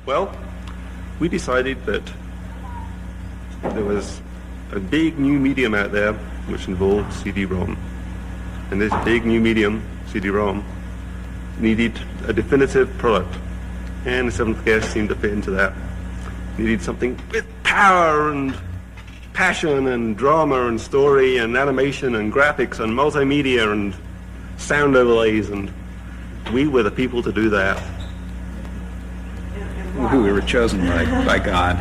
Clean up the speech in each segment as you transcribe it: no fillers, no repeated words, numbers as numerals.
Well, we decided that there was a big new medium out there which involved CD-ROM. And this big new medium, CD-ROM, needed a definitive product. And the Seventh Guest seemed to fit into that. Needed something with power and passion and drama and story and animation and graphics and multimedia and sound overlays, and we were the people to do that. We were chosen by God.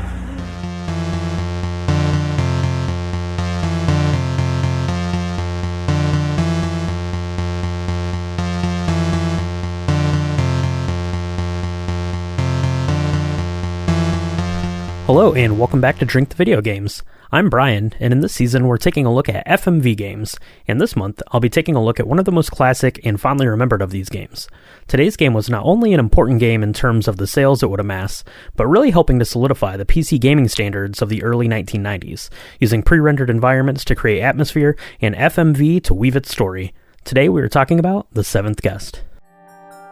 Hello and welcome back to Drink the Video Games. I'm Brian, and in this season we're taking a look at FMV games, and this month I'll be taking a look at one of the most classic and fondly remembered of these games. Today's game was not only an important game in terms of the sales it would amass, but really helping to solidify the PC gaming standards of the early 1990s, using pre-rendered environments to create atmosphere and FMV to weave its story. Today we are talking about The Seventh Guest.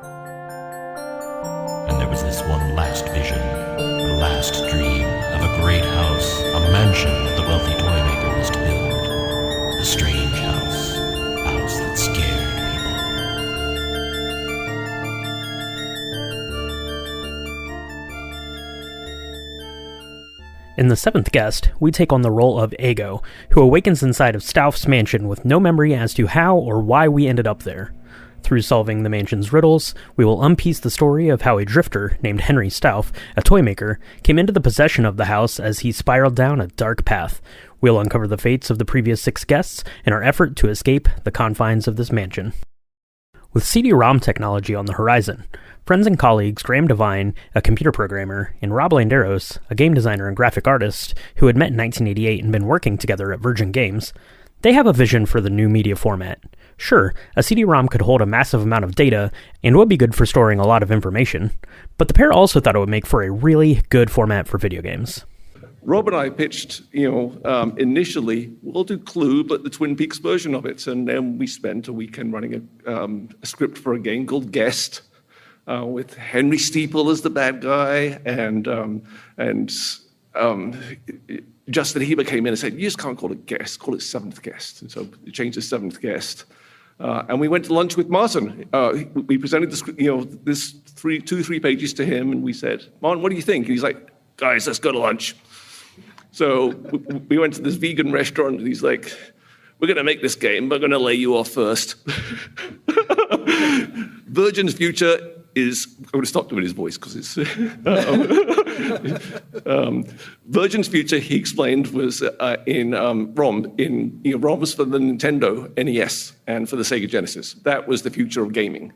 And there was this one last vision, the last dream of a great house, a mansion the wealthy toy maker was to build. A strange house, a house that scared people. In The Seventh Guest, we take on the role of Ego, who awakens inside of Stauff's mansion with no memory as to how or why we ended up there. Through solving the mansion's riddles, we will unpiece the story of how a drifter named Henry Stauff, a toy maker, came into the possession of the house as he spiraled down a dark path. We'll uncover the fates of the previous 6 guests in our effort to escape the confines of this mansion. With CD-ROM technology on the horizon, friends and colleagues Graham Devine, a computer programmer, and Rob Landeros, a game designer and graphic artist who had met in 1988 and been working together at Virgin Games, they have a vision for the new media format. Sure, a CD-ROM could hold a massive amount of data and would be good for storing a lot of information, but the pair also thought it would make for a really good format for video games. Rob and I pitched, initially, we'll do Clue, but the Twin Peaks version of it. And then we spent a weekend running a script for a game called Guest, with Henry Steeple as the bad guy, and Justin Heber came in and said, you just can't call it Guest, call it Seventh Guest. And so we changed to Seventh Guest. And we went to lunch with Martin. We presented this 3 pages to him, and we said, Martin, what do you think? And he's like, guys, let's go to lunch. So we went to this vegan restaurant, and he's like, we're going to make this game, but we're going to lay you off first. Virgin's future is, I'm going to stop doing his voice because it's, Virgin's future, he explained, was in ROM. ROM was for the Nintendo NES and for the Sega Genesis. That was the future of gaming.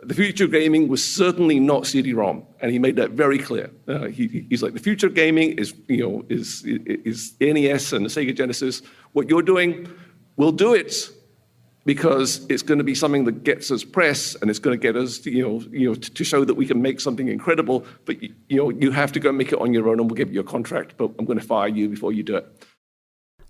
The future of gaming was certainly not CD-ROM, and he made that very clear. He's like, the future of gaming is NES and the Sega Genesis. What you're doing, we'll do it because it's going to be something that gets us press, and it's going to get us, to show that we can make something incredible. But you have to go make it on your own, and we'll give you a contract. But I'm going to fire you before you do it.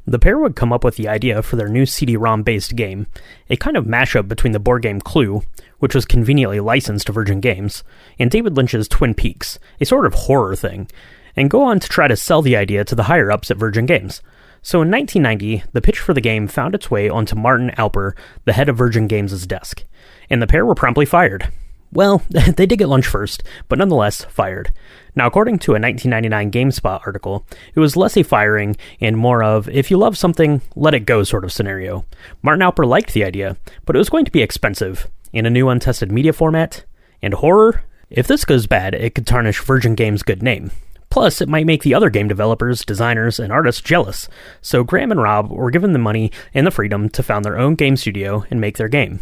The pair would come up with the idea for their new CD-ROM-based game, a kind of mashup between the board game Clue, which was conveniently licensed to Virgin Games, and David Lynch's Twin Peaks, a sort of horror thing, and go on to try to sell the idea to the higher-ups at Virgin Games. So in 1990, the pitch for the game found its way onto Martin Alper, the head of Virgin Games' desk, and the pair were promptly fired. Well, they did get lunch first, but nonetheless fired. Now, according to a 1999 GameSpot article, it was less a firing and more of, if you love something, let it go sort of scenario. Martin Alper liked the idea, but it was going to be expensive, in a new untested media format, and horror? If this goes bad, it could tarnish Virgin Games' good name. Plus, it might make the other game developers, designers, and artists jealous, so Graham and Rob were given the money and the freedom to found their own game studio and make their game.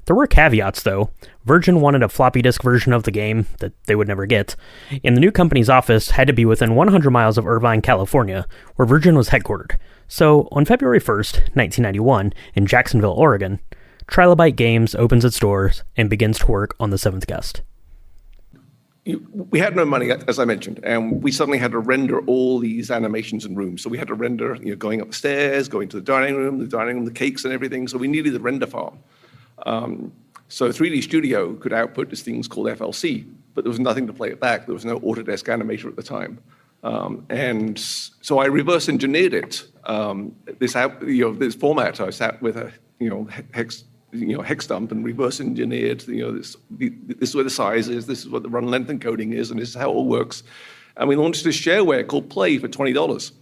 There were caveats, though. Virgin wanted a floppy disk version of the game that they would never get, and the new company's office had to be within 100 miles of Irvine, California, where Virgin was headquartered. So, on February 1st, 1991, in Jacksonville, Oregon, Trilobite Games opens its doors and begins to work on The Seventh Guest. We had no money, as I mentioned, and we suddenly had to render all these animations and rooms. So we had to render, going up the stairs, going to the dining room, the cakes and everything. So we needed the render farm. So 3D Studio could output this things called FLC, but there was nothing to play it back. There was no Autodesk animator at the time. And so I reverse engineered it. This format, I sat with a hex dump and reverse engineered. This is where the size is. This is what the run length encoding is, and this is how it all works. And we launched this shareware called Play for $20.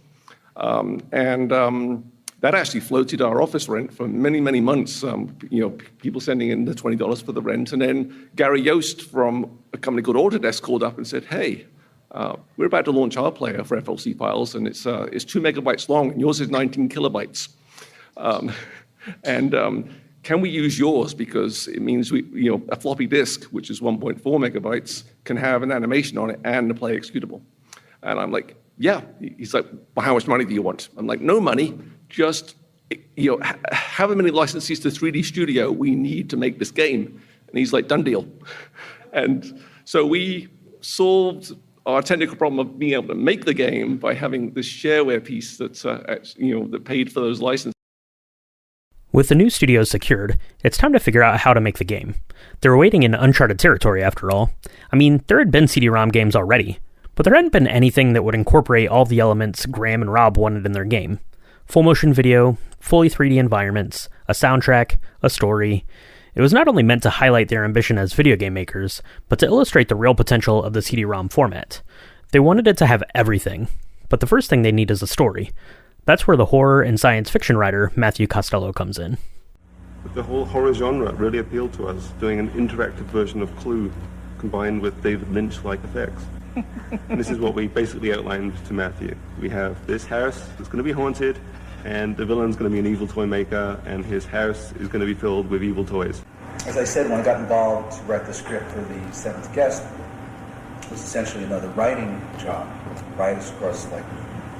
That actually floated our office rent for many, many months. People sending in the $20 for the rent, and then Gary Yost from a company called Autodesk called up and said, "Hey, we're about to launch our player for FLC files, and it's 2 megabytes long, and yours is 19 kilobytes. Can we use yours because it means a floppy disk, which is 1.4 megabytes, can have an animation on it and a play executable?" And I'm like, "Yeah." He's like, "Well, how much money do you want?" I'm like, "No money, just however many licenses to 3D Studio we need to make this game." And he's like, "Done deal." And so we solved our technical problem of being able to make the game by having this shareware piece that paid for those licenses. With the new studios secured, it's time to figure out how to make the game. They were waiting in uncharted territory after all. I mean, there had been CD-ROM games already, but there hadn't been anything that would incorporate all the elements Graham and Rob wanted in their game. Full motion video, fully 3D environments, a soundtrack, a story. It was not only meant to highlight their ambition as video game makers, but to illustrate the real potential of the CD-ROM format. They wanted it to have everything, but the first thing they need is a story. That's where the horror and science fiction writer Matthew Costello comes in. The whole horror genre really appealed to us, doing an interactive version of Clue combined with David Lynch-like effects. And this is what we basically outlined to Matthew. We have this house that's going to be haunted, and the villain's going to be an evil toy maker, and his house is going to be filled with evil toys. As I said, when I got involved to write the script for the seventh guest, it was essentially another writing job. Writers, of course, like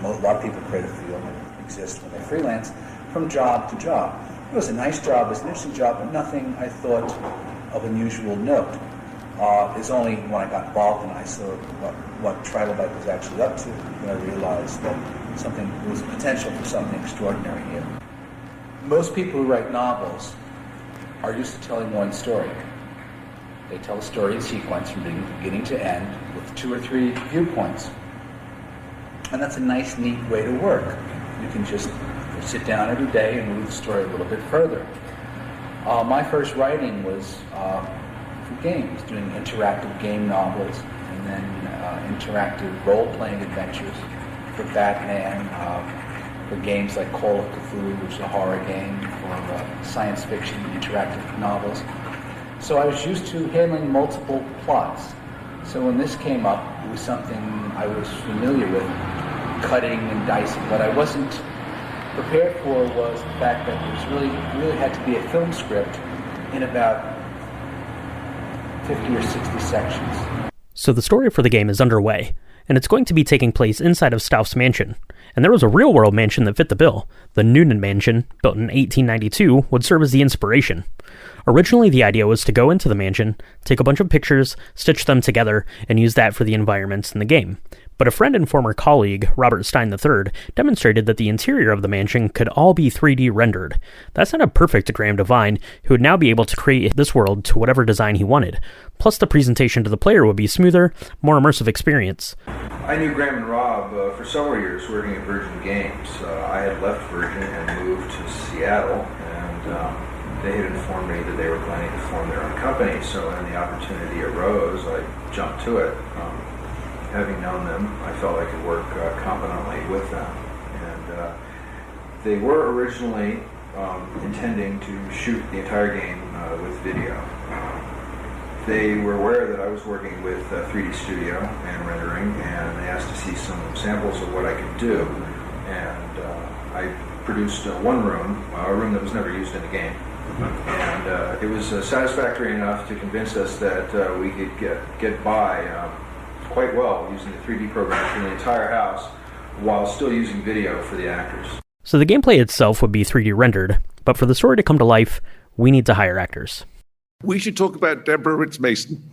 a lot of people in creative field exist when they freelance, from job to job. It was a nice job, it was an interesting job, but nothing I thought of unusual note. It's only when I got involved and I saw what Trilobite was actually up to that I realized that there was potential for something extraordinary here. Most people who write novels are used to telling one story. They tell a story in sequence from beginning to end with 2 or 3 viewpoints. And that's a nice, neat way to work. You can just sit down every day and move the story a little bit further. My first writing was for games, doing interactive game novels and then interactive role-playing adventures for Batman, for games like Call of Cthulhu, which is a horror game, for science fiction interactive novels. So I was used to handling multiple plots. So when this came up, it was something I was familiar with, cutting and dicing. What I wasn't prepared for was the fact that it really had to be a film script in about 50 or 60 sections. So the story for the game is underway, and it's going to be taking place inside of Stauff's mansion. And there was a real-world mansion that fit the bill. The Nunan Mansion, built in 1892, would serve as the inspiration. Originally, the idea was to go into the mansion, take a bunch of pictures, stitch them together, and use that for the environments in the game. But a friend and former colleague, Robert Stein III, demonstrated that the interior of the mansion could all be 3D rendered. That sounded perfect to Graham Devine, who would now be able to create this world to whatever design he wanted. Plus, the presentation to the player would be smoother, more immersive experience. I knew Graham and Rob for several years working at Virgin Games. I had left Virgin and moved to Seattle, and they had informed me that they were planning to form their own company, so when the opportunity arose, I jumped to it. Having known them, I felt I could work competently with them. And they were originally intending to shoot the entire game with video. They were aware that I was working with 3D Studio and rendering, and they asked to see some samples of what I could do. And I produced one room, a room that was never used in the game. And it was satisfactory enough to convince us that we could get by quite well using the 3D program for the entire house while still using video for the actors. So the gameplay itself would be 3D rendered, but for the story to come to life, we need to hire actors. We should talk about Deborah Ritz-Mason.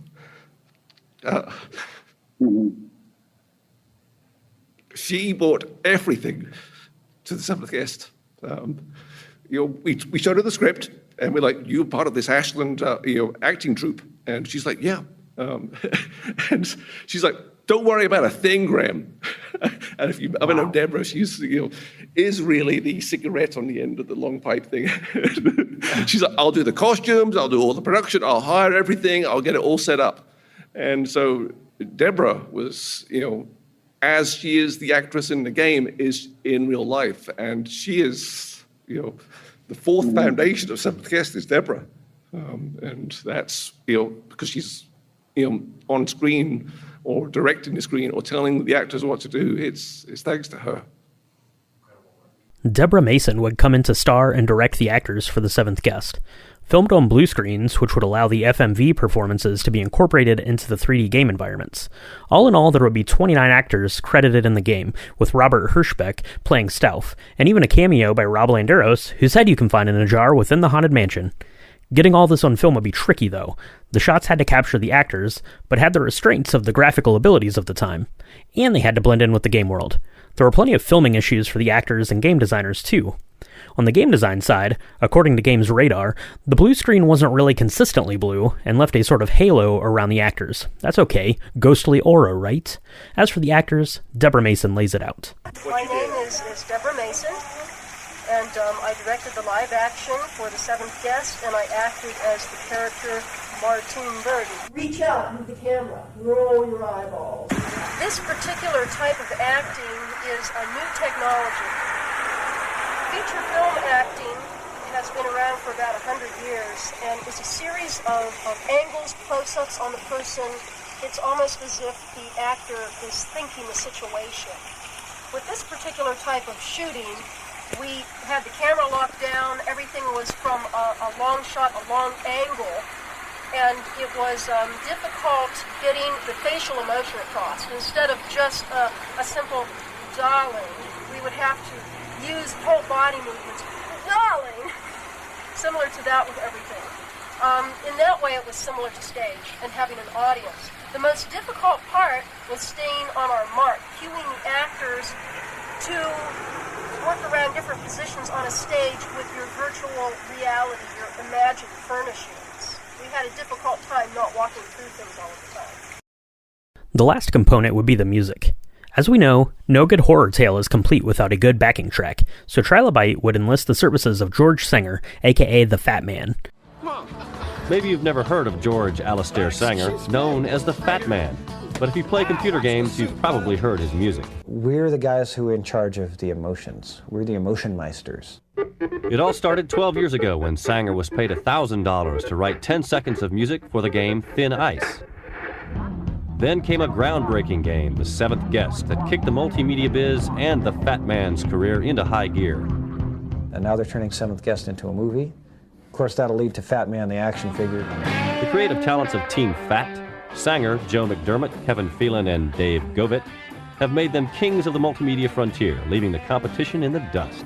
She brought everything to the seventh guest. we showed her the script, and we're like, "You're part of this Ashland, acting troupe," and she's like, "Yeah," and she's like, "Don't worry about a thing, Graham." And if you ever know Deborah, she's is really the cigarette on the end of the long pipe thing. She's like, "I'll do the costumes, I'll do all the production, I'll hire everything, I'll get it all set up." And so Deborah was, as she is the actress in the game, is in real life, and she is, the fourth foundation of Seventh Guest is Deborah, and that's because she's on screen or directing the screen or telling the actors what to do. It's thanks to her. Deborah Mason would come in to star and direct the actors for The Seventh Guest. Filmed on blue screens, which would allow the FMV performances to be incorporated into the 3D game environments. All in all, there would be 29 actors credited in the game, with Robert Hirschbeck playing Stauf, and even a cameo by Rob Landeros, whose head you can find in a jar within the Haunted Mansion. Getting all this on film would be tricky, though. The shots had to capture the actors, but had the restraints of the graphical abilities of the time, and they had to blend in with the game world. There were plenty of filming issues for the actors and game designers, too. On the game design side, according to Games Radar, the blue screen wasn't really consistently blue and left a sort of halo around the actors. That's okay, ghostly aura, right? As for the actors, Deborah Mason lays it out. My name is Deborah Mason, and I directed the live action for The Seventh Guest, and I acted as the character Martine Burden. Reach out with the camera, roll your eyeballs. This particular type of acting is a new technology. Feature film acting has been around for about 100 years and is a series of angles, close-ups on the person. It's almost as if the actor is thinking the situation. With this particular type of shooting, we had the camera locked down. Everything was from a long shot, a long angle, and it was difficult getting the facial emotion across. Instead of just a simple darling, we would have to use whole body movements, darling, similar to that with everything. In that way, it was similar to stage and having an audience. The most difficult part was staying on our mark, cueing the actors to work around different positions on a stage with your virtual reality, your imagined furnishings. We had a difficult time not walking through things all of the time. The last component would be the music. As we know, no good horror tale is complete without a good backing track, so Trilobite would enlist the services of George Sanger, aka the Fat Man. Maybe you've never heard of George Alastair Sanger, known as the Fat Man, but if you play computer games, you've probably heard his music. We're the guys who are in charge of the emotions. We're the emotion meisters. It all started 12 years ago when Sanger was paid $1,000 to write 10 seconds of music for the game Thin Ice. Then came a groundbreaking game, The Seventh Guest, that kicked the multimedia biz and the Fat Man's career into high gear. And now they're turning Seventh Guest into a movie. Of course, that'll lead to Fat Man, the action figure. The creative talents of Team Fat, Sanger, Joe McDermott, Kevin Phelan, and Dave Govett, have made them kings of the multimedia frontier, leaving the competition in the dust.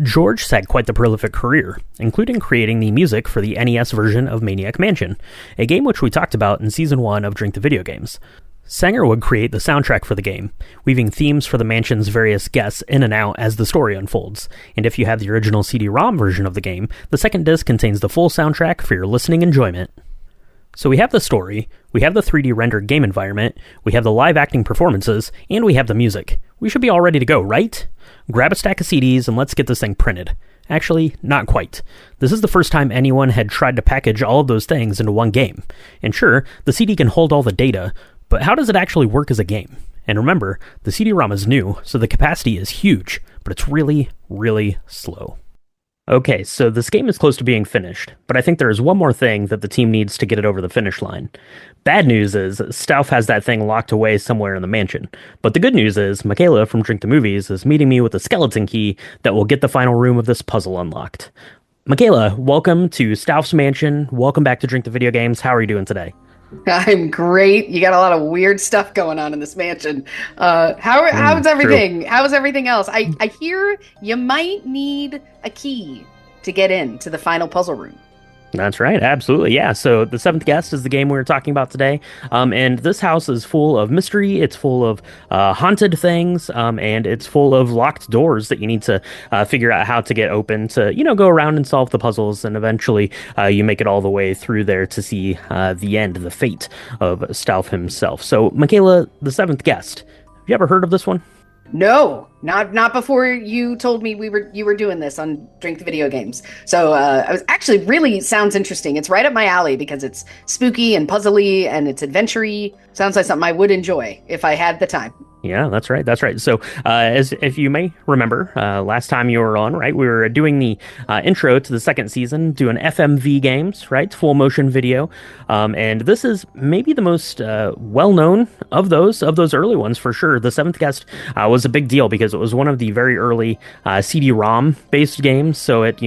George had quite the prolific career, including creating the music for the NES version of Maniac Mansion, a game which we talked about in Season 1 of Drink the Video Games. Sanger would create the soundtrack for the game, weaving themes for the mansion's various guests in and out as the story unfolds, and if you have the original CD-ROM version of the game, the second disc contains the full soundtrack for your listening enjoyment. So we have the story, we have the 3D rendered game environment, we have the live acting performances, and we have the music. We should be all ready to go, right? Grab a stack of CDs and let's get this thing printed. Actually, not quite. This is the first time anyone had tried to package all of those things into one game. And sure, the CD can hold all the data, but how does it actually work as a game? And remember, the CD-ROM is new, so the capacity is huge, but it's really, really slow. Okay, so this game is close to being finished, but I think there is one more thing that the team needs to get it over the finish line. Bad news is, Stauf has that thing locked away somewhere in the mansion. But the good news is, Michaela from Drink the Movies is meeting me with a skeleton key that will get the final room of this puzzle unlocked. Michaela, welcome to Stauf's mansion. Welcome back to Drink the Video Games. How are you doing today? I'm great. You got a lot of weird stuff going on in this mansion. How's everything? True. How's everything else? I hear you might need a key to get into the final puzzle room. That's right, absolutely, yeah. So the Seventh Guest is the game we were talking about today, and this house is full of mystery. It's full of haunted things, and it's full of locked doors that you need to figure out how to get open to, go around and solve the puzzles, and eventually you make it all the way through there to see the end, the fate of Stauf himself. So, Michaela, the Seventh Guest. Have you ever heard of this one? No, not before you told me you were doing this on Drink the Video Games. So I was actually really sounds interesting. It's right up my alley because it's spooky and puzzly and it's adventure-y. Sounds like something I would enjoy if I had the time. Yeah, that's right. That's right. So, as if you may remember, last time you were on, right, we were doing the intro to the second season, doing FMV games, right, full motion video, and this is maybe the most well-known of those early ones for sure. The Seventh Guest was a big deal because it was one of the very early CD-ROM based games, so it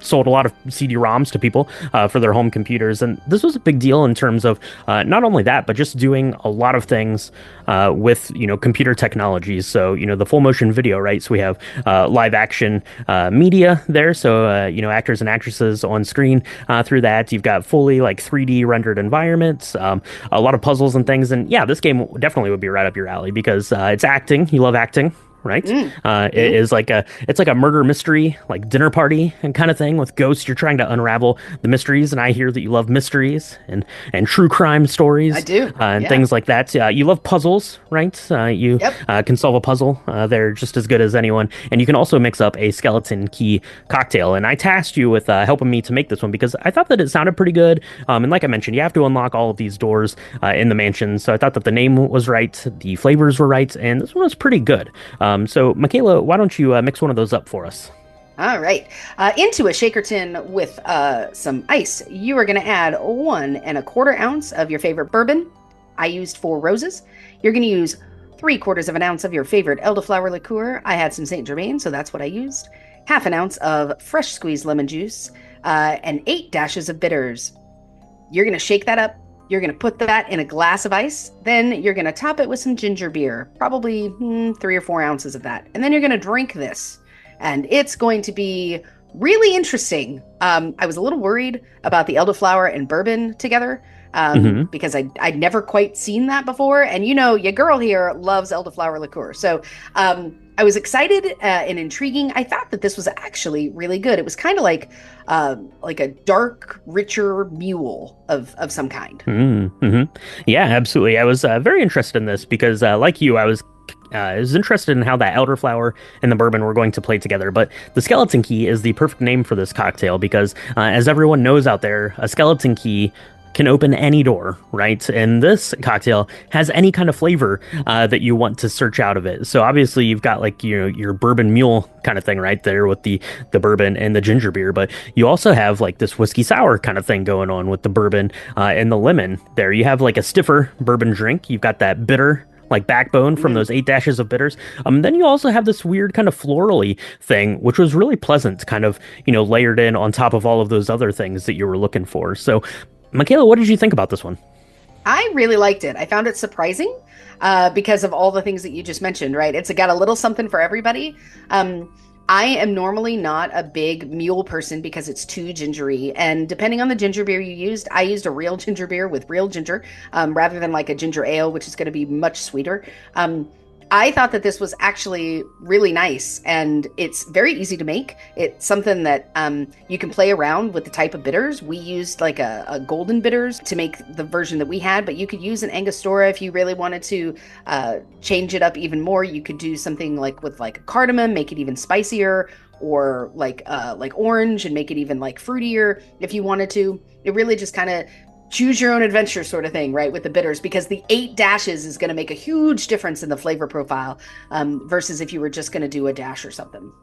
sold a lot of CD-ROMs to people for their home computers, and this was a big deal in terms of not only that, but just doing a lot of things with computer technologies. So the full motion video, right? So we have live action media there, so actors and actresses on screen through that. You've got fully like 3D rendered environments, a lot of puzzles and things, and yeah, this game definitely would be right up your alley because it's acting. You love acting. Right? It is it's like a murder mystery, like dinner party and kind of thing with ghosts. You're trying to unravel the mysteries, and I hear that you love mysteries and true crime stories. I do. And things like that. You love puzzles, right? You can solve a puzzle. They're just as good as anyone. And you can also mix up a skeleton key cocktail. And I tasked you with helping me to make this one because I thought that it sounded pretty good. And like I mentioned, you have to unlock all of these doors in the mansion. So I thought that the name was right, the flavors were right, and this one was pretty good. So, Michaela, why don't you mix one of those up for us? All right. Into a shaker tin with some ice, you are going to add 1 1/4 ounce of your favorite bourbon. I used 4 roses. You're going to use 3/4 of an ounce of your favorite elderflower liqueur. I had some Saint Germain, so that's what I used. 1/2 ounce of fresh squeezed lemon juice, and 8 dashes of bitters. You're going to shake that up. You're going to put that in a glass of ice. Then you're going to top it with some ginger beer, probably 3 or 4 ounces of that. And then you're going to drink this. And it's going to be really interesting. I was a little worried about the elderflower and bourbon together because I'd never quite seen that before. And your girl here loves elderflower liqueur. So I was excited and intriguing. I thought that this was actually really good. It was kind of like a dark, richer mule of some kind. Yeah, absolutely. I was very interested in this because, like you, I was interested in how that elderflower and the bourbon were going to play together. But the skeleton key is the perfect name for this cocktail because, as everyone knows out there, a skeleton key can open any door, right? And this cocktail has any kind of flavor that you want to search out of it. So obviously you've got like your bourbon mule kind of thing right there with the bourbon and the ginger beer, but you also have like this whiskey sour kind of thing going on with the bourbon and the lemon there. You have like a stiffer bourbon drink. You've got that bitter like backbone from those 8 dashes of bitters. Then you also have this weird kind of florally thing, which was really pleasant, kind of, layered in on top of all of those other things that you were looking for. So Michaela, what did you think about this one? I really liked it. I found it surprising because of all the things that you just mentioned, right? It's got a little something for everybody. I am normally not a big mule person because it's too gingery. And depending on the ginger beer you used, I used a real ginger beer with real ginger rather than like a ginger ale, which is going to be much sweeter. I thought that this was actually really nice, and it's very easy to make. It's something that you can play around with the type of bitters. We used like a golden bitters to make the version that we had, but you could use an Angostura if you really wanted to change it up even more. You could do something like with like cardamom, make it even spicier, or like orange and make it even like fruitier if you wanted to. It really just kind of choose your own adventure sort of thing, right, with the bitters, because the 8 dashes is going to make a huge difference in the flavor profile versus if you were just going to do a dash or something.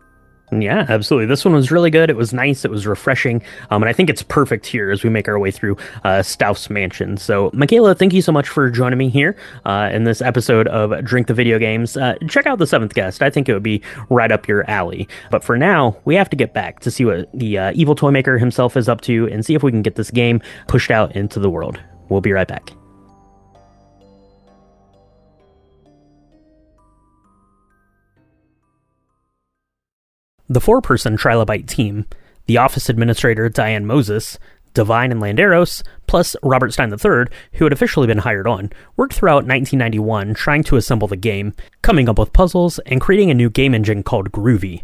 Yeah, absolutely. This one was really good. It was nice. It was refreshing. And I think it's perfect here as we make our way through Stauf's mansion. So, Michaela, thank you so much for joining me here in this episode of Drink the Video Games. Check out The Seventh Guest. I think it would be right up your alley. But for now, we have to get back to see what the evil toy maker himself is up to and see if we can get this game pushed out into the world. We'll be right back. The 4-person Trilobite team, the office administrator Diane Moses, Devine and Landeros, plus Robert Stein III, who had officially been hired on, worked throughout 1991 trying to assemble the game, coming up with puzzles, and creating a new game engine called Groovy.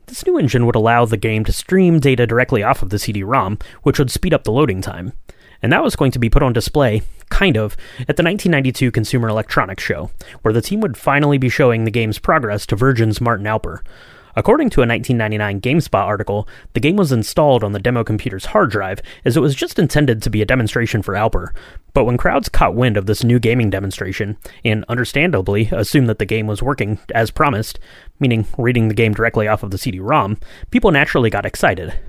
This new engine would allow the game to stream data directly off of the CD-ROM, which would speed up the loading time. And that was going to be put on display, kind of, at the 1992 Consumer Electronics Show, where the team would finally be showing the game's progress to Virgin's Martin Alper. According to a 1999 GameSpot article, the game was installed on the demo computer's hard drive as it was just intended to be a demonstration for Alper. But when crowds caught wind of this new gaming demonstration, and understandably assumed that the game was working as promised, meaning reading the game directly off of the CD-ROM, people naturally got excited.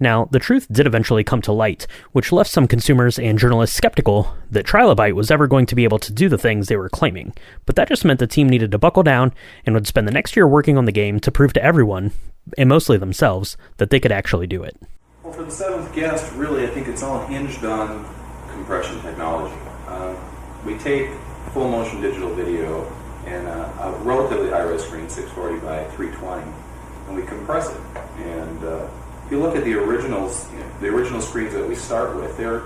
Now, the truth did eventually come to light, which left some consumers and journalists skeptical that Trilobyte was ever going to be able to do the things they were claiming, but that just meant the team needed to buckle down and would spend the next year working on the game to prove to everyone, and mostly themselves, that they could actually do it. Well, for the seventh guest, really, I think it's all hinged on compression technology. We take full motion digital video and a relatively high-res screen, 640 by 320, and we compress it. And if you look at the originals, the original screens that we start with, they're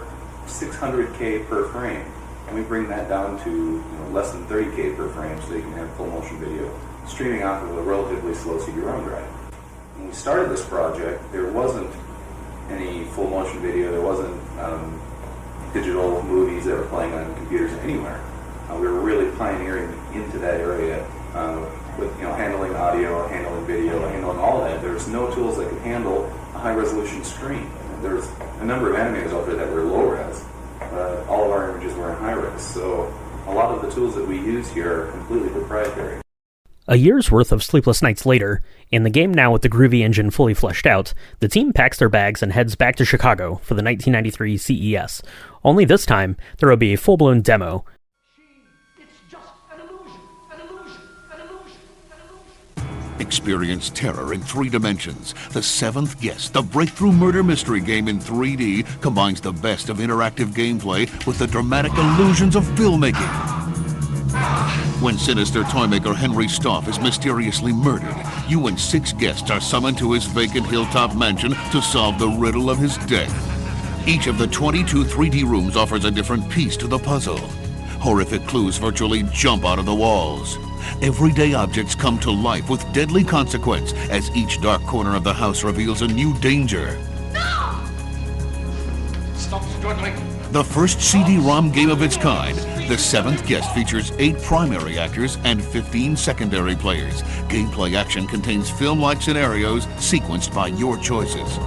600K per frame, and we bring that down to less than 30K per frame, so you can have full motion video streaming off of a relatively slow CD-ROM drive. When we started this project, there wasn't any full motion video, there wasn't digital movies that were playing on computers anywhere. We were really pioneering into that area with handling audio, handling video, handling all of that. There's no tools that could handle a high-resolution screen. There's a number of animators out there that were low-res, but all of our images were in high-res. So a lot of the tools that we use here are completely proprietary. A year's worth of sleepless nights later, and the game now with the Groovy engine fully fleshed out, the team packs their bags and heads back to Chicago for the 1993 CES. Only this time, there will be a full-blown demo. Experience terror in 3 dimensions. The Seventh Guest, the breakthrough murder mystery game in 3D, combines the best of interactive gameplay with the dramatic illusions of filmmaking. When sinister toymaker Henry Stoff is mysteriously murdered, you and 6 guests are summoned to his vacant hilltop mansion to solve the riddle of his death. Each of the 22 3D rooms offers a different piece to the puzzle. Horrific clues virtually jump out of the walls. Everyday objects come to life with deadly consequence as each dark corner of the house reveals a new danger. No! Stop struggling. The first CD-ROM game of its kind, The Seventh Guest features 8 primary actors and 15 secondary players. Gameplay action contains film-like scenarios sequenced by your choices.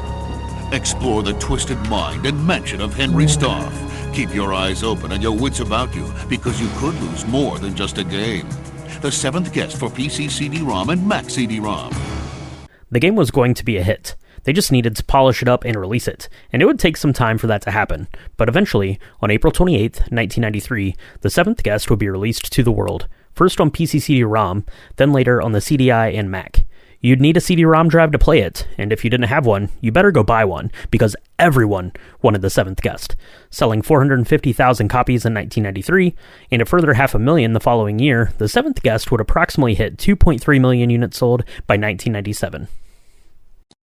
Explore the twisted mind and mansion of Henry Stoff. Keep your eyes open and your wits about you, because you could lose more than just a game. The Seventh Guest for PC CD-ROM and Mac CD-ROM. The game was going to be a hit. They just needed to polish it up and release it, and it would take some time for that to happen. But eventually, on April 28th, 1993, The Seventh Guest would be released to the world, first on PC CD-ROM, then later on the CDI and Mac. You'd need a CD-ROM drive to play it, and if you didn't have one, you better go buy one, because everyone wanted The Seventh Guest, selling 450,000 copies in 1993, and a further 500,000 the following year. The Seventh Guest would approximately hit 2.3 million units sold by 1997.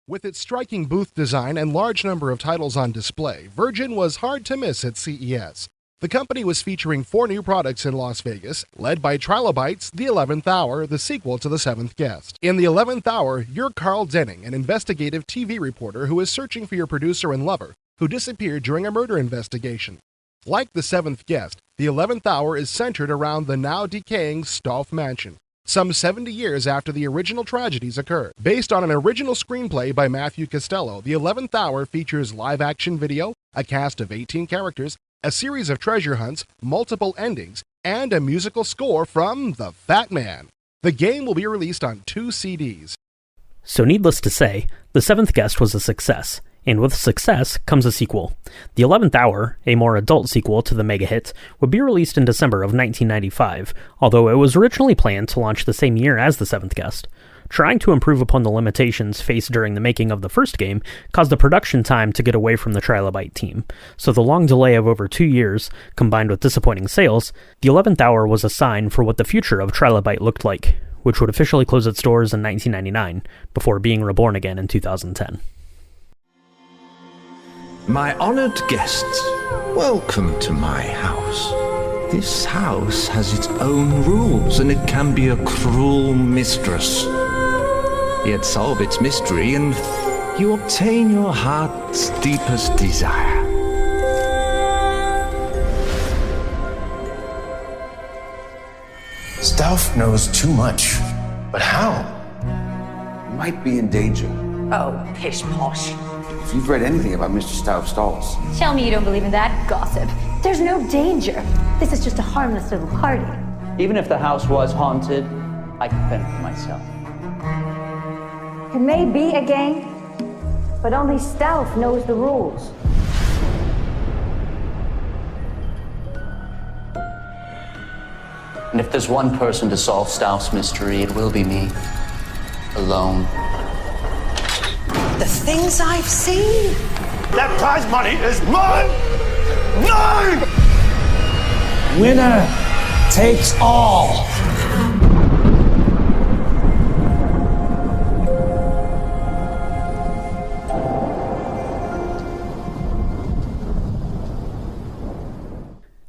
With its striking booth design and large number of titles on display, Virgin was hard to miss at CES. The company was featuring 4 new products in Las Vegas, led by Trilobyte's The 11th Hour, the sequel to The Seventh Guest. In The 11th Hour, you're Carl Denning, an investigative TV reporter who is searching for your producer and lover, who disappeared during a murder investigation. Like The Seventh Guest, The 11th Hour is centered around the now decaying Stoff Mansion, some 70 years after the original tragedies occurred. Based on an original screenplay by Matthew Costello, The 11th Hour features live-action video, a cast of 18 characters, a series of treasure hunts, multiple endings, and a musical score from The Fat Man. The game will be released on 2 CDs. So needless to say, The Seventh Guest was a success, and with success comes a sequel. The 11th Hour, a more adult sequel to the mega hit, would be released in December of 1995, although it was originally planned to launch the same year as The Seventh Guest. Trying to improve upon the limitations faced during the making of the first game caused the production time to get away from the Trilobyte team, so the long delay of over 2 years, combined with disappointing sales, The 11th Hour was a sign for what the future of Trilobyte looked like, which would officially close its doors in 1999, before being reborn again in 2010. My honored guests, welcome to my house. This house has its own rules, and it can be a cruel mistress. Yet solve its mystery, and you obtain your heart's deepest desire. Stauf knows too much, but how? Might be in danger. Oh, pish posh. If you've read anything about Mr. Stauf's dolls. Tell me you don't believe in that gossip. There's no danger. This is just a harmless little party. Even if the house was haunted, I can fend for myself. It may be a gang, but only Stauf knows the rules. And if there's one person to solve Stauf's mystery, it will be me. Alone. The things I've seen. That prize money is mine! Mine! Winner takes all.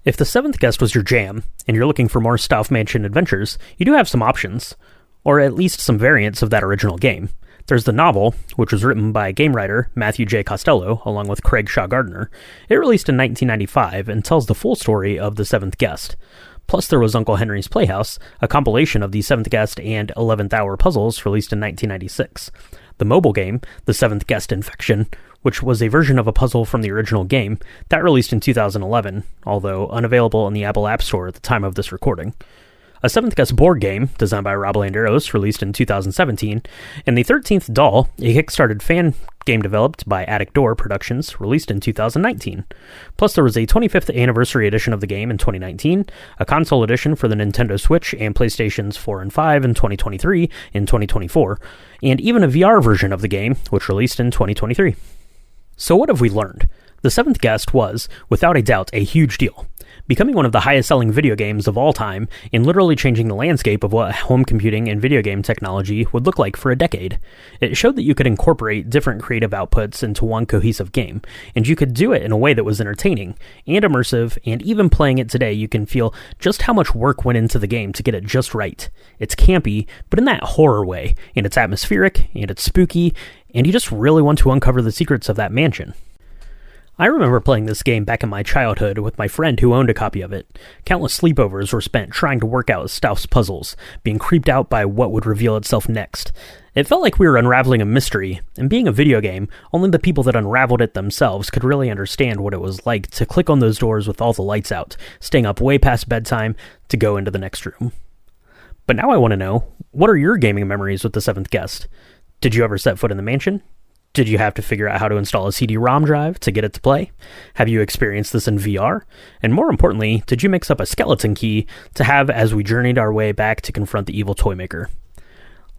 If The Seventh Guest was your jam, and you're looking for more Stauf Mansion adventures, you do have some options, or at least some variants of that original game. There's the novel, which was written by game writer Matthew J. Costello, along with Craig Shaw Gardner. It released in 1995 and tells the full story of The Seventh Guest. Plus there was Uncle Henry's Playhouse, a compilation of The Seventh Guest and 11th Hour puzzles released in 1996. The mobile game, The Seventh Guest Infection, which was a version of a puzzle from the original game, that released in 2011, although unavailable in the Apple App Store at the time of this recording. A Seventh Guest board game, designed by Rob Landeros, released in 2017, and The 13th Doll, a Kickstarted fan game developed by Attic Door Productions, released in 2019. Plus there was a 25th anniversary edition of the game in 2019, a console edition for the Nintendo Switch and PlayStations 4 and 5 in 2023 and 2024, and even a VR version of the game, which released in 2023. So what have we learned? The Seventh Guest was, without a doubt, a huge deal, becoming one of the highest-selling video games of all time and literally changing the landscape of what home computing and video game technology would look like for a decade. It showed that you could incorporate different creative outputs into one cohesive game, and you could do it in a way that was entertaining and immersive, and even playing it today you can feel just how much work went into the game to get it just right. It's campy, but in that horror way, and it's atmospheric, and it's spooky, and you just really want to uncover the secrets of that mansion. I remember playing this game back in my childhood with my friend who owned a copy of it. Countless sleepovers were spent trying to work out Stauf's puzzles, being creeped out by what would reveal itself next. It felt like we were unraveling a mystery, and being a video game, only the people that unraveled it themselves could really understand what it was like to click on those doors with all the lights out, staying up way past bedtime to go into the next room. But now I want to know, what are your gaming memories with The Seventh Guest? Did you ever set foot in the mansion? Did you have to figure out how to install a CD-ROM drive to get it to play? Have you experienced this in VR? And more importantly, did you mix up a skeleton key to have as we journeyed our way back to confront the evil toy maker?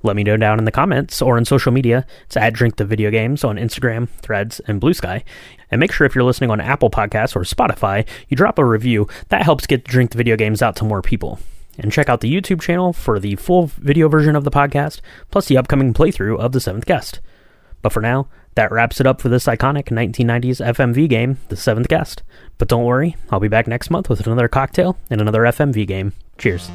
Let me know down in the comments or on social media to @DrinkTheVideoGames on Instagram, Threads, and Blue Sky. And make sure if you're listening on Apple Podcasts or Spotify, you drop a review. That helps get Drink the Video Games out to more people. And check out the YouTube channel for the full video version of the podcast, plus the upcoming playthrough of The Seventh Guest. But for now, that wraps it up for this iconic 1990s FMV game, The Seventh Guest. But don't worry, I'll be back next month with another cocktail and another FMV game. Cheers.